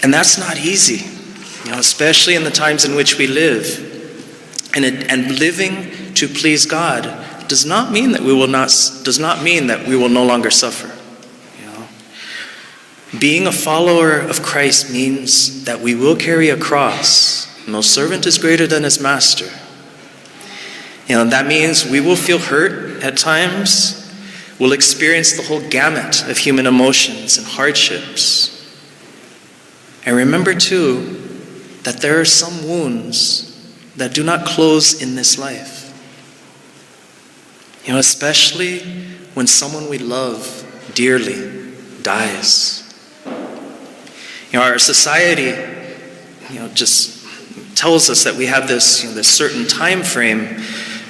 And that's not easy, especially in the times in which we live. And living to please God does not mean that we will no longer suffer. Being a follower of Christ means that we will carry a cross. No servant is greater than his master. That means we will feel hurt at times. We'll experience the whole gamut of human emotions and hardships. And remember too, that there are some wounds that do not close in this life. Especially when someone we love dearly dies. Our society, just tells us that we have this certain time frame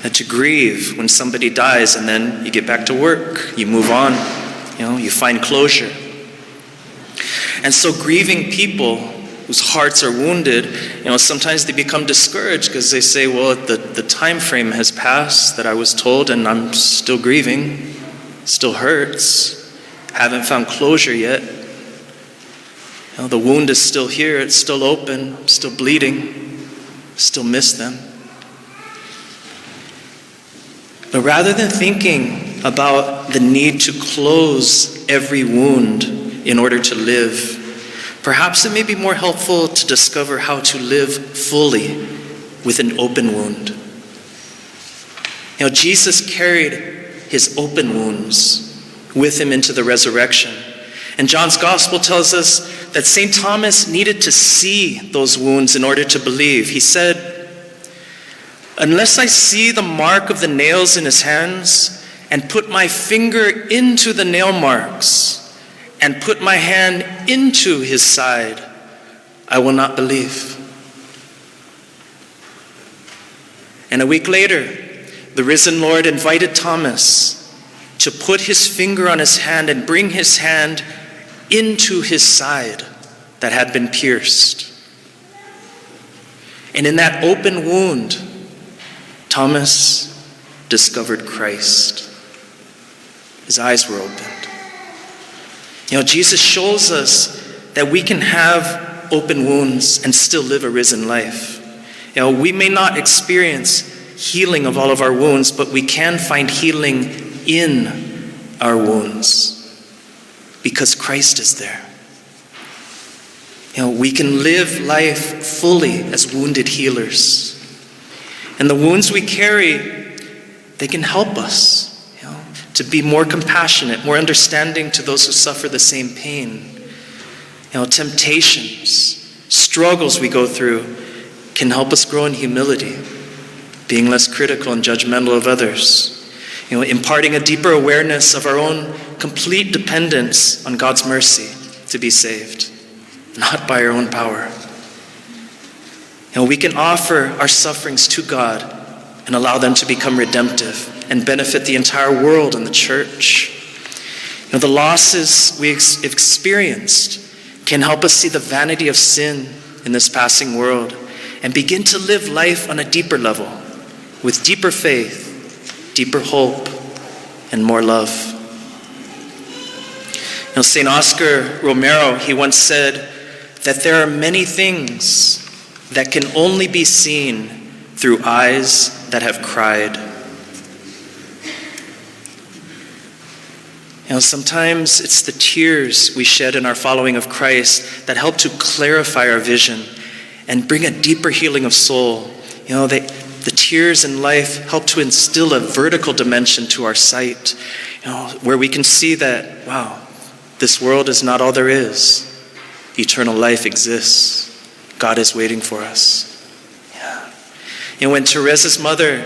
to grieve when somebody dies, and then you get back to work, you move on, you find closure. And so grieving people whose hearts are wounded, sometimes they become discouraged because they say, well, the time frame has passed that I was told, and I'm still grieving, still hurts, haven't found closure yet. The wound is still here, it's still open, I'm still bleeding, still miss them. But rather than thinking about the need to close every wound in order to live, perhaps it may be more helpful to discover how to live fully with an open wound. Jesus carried his open wounds with him into the resurrection. And John's gospel tells us that St. Thomas needed to see those wounds in order to believe. He said, "Unless I see the mark of the nails in his hands and put my finger into the nail marks and put my hand into his side, I will not believe." And a week later, the risen Lord invited Thomas to put his finger on his hand and bring his hand into his side that had been pierced. And in that open wound, Thomas discovered Christ. His eyes were opened. Jesus shows us that we can have open wounds and still live a risen life. We may not experience healing of all of our wounds, but we can find healing in our wounds because Christ is there. We can live life fully as wounded healers. And the wounds we carry, they can help us to be more compassionate, more understanding to those who suffer the same pain. Temptations, struggles we go through can help us grow in humility, being less critical and judgmental of others. Imparting a deeper awareness of our own complete dependence on God's mercy to be saved, not by our own power. We can offer our sufferings to God and allow them to become redemptive and benefit the entire world and the church. The losses we experienced can help us see the vanity of sin in this passing world and begin to live life on a deeper level with deeper faith, deeper hope, and more love. St. Oscar Romero, he once said that there are many things that can only be seen through eyes that have cried. Sometimes it's the tears we shed in our following of Christ that help to clarify our vision and bring a deeper healing of soul. The tears in life help to instill a vertical dimension to our sight, where we can see that, wow, this world is not all there is. Eternal life exists. God is waiting for us. When Teresa's mother